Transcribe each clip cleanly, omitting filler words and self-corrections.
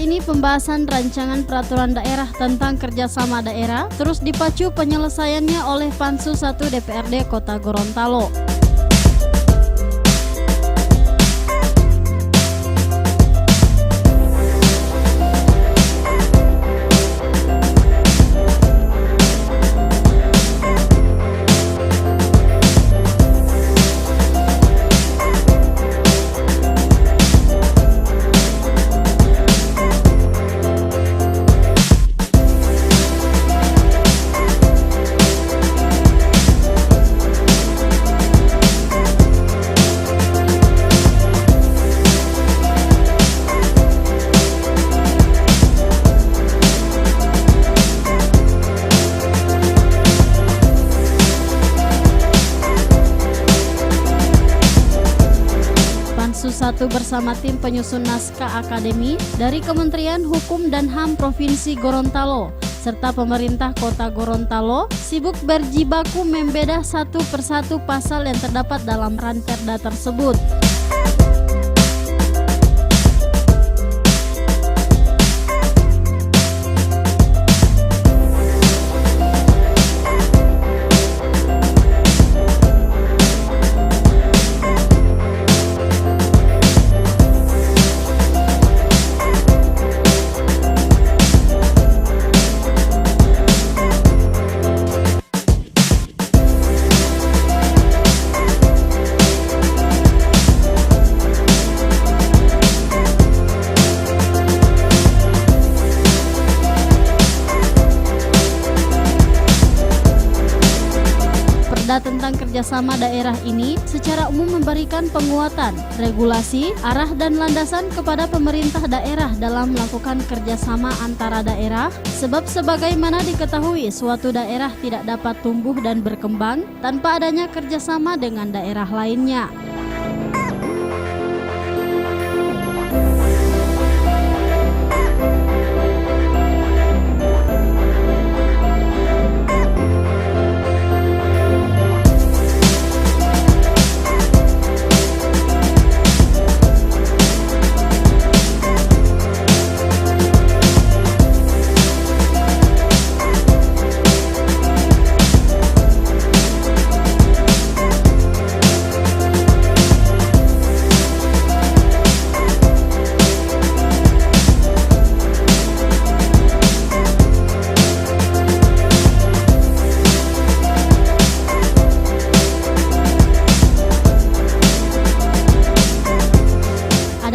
ini pembahasan rancangan peraturan daerah tentang kerjasama daerah terus dipacu penyelesaiannya oleh Pansus 1 DPRD Kota Gorontalo. Pansus 1 bersama tim penyusun naskah akademi dari Kementerian Hukum dan HAM Provinsi Gorontalo serta pemerintah Kota Gorontalo sibuk berjibaku membedah satu persatu pasal yang terdapat dalam ranperda tersebut. Perda tentang kerjasama daerah ini secara umum memberikan penguatan, regulasi, arah dan landasan kepada pemerintah daerah dalam melakukan kerjasama antara daerah, sebab sebagaimana diketahui suatu daerah tidak dapat tumbuh dan berkembang tanpa adanya kerjasama dengan daerah lainnya.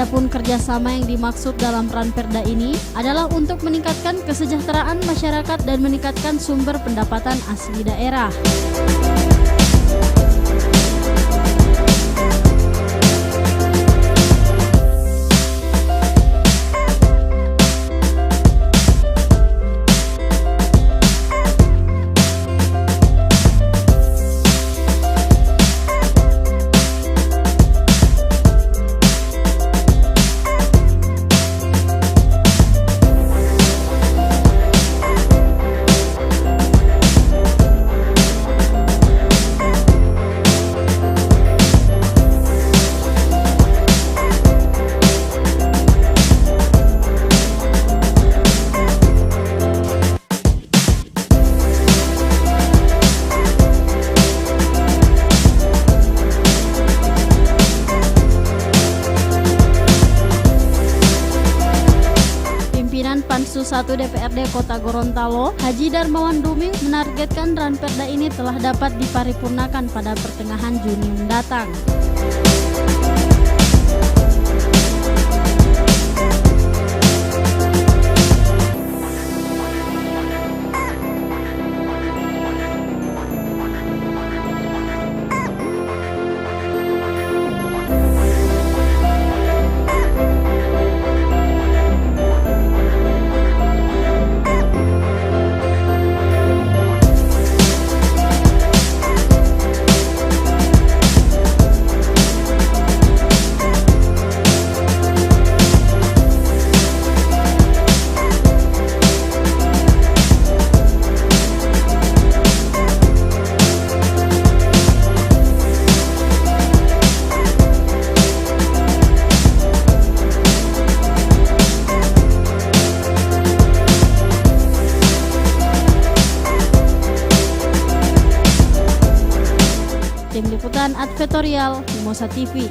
Adapun kerjasama yang dimaksud dalam ranperda ini adalah untuk meningkatkan kesejahteraan masyarakat dan meningkatkan sumber pendapatan asli daerah. Pansus 1 DPRD Kota Gorontalo, Haji Darmawan Duming menargetkan ranperda ini telah dapat diparipurnakan pada pertengahan Juni mendatang. Tim Liputan Advertorial Mimosa TV.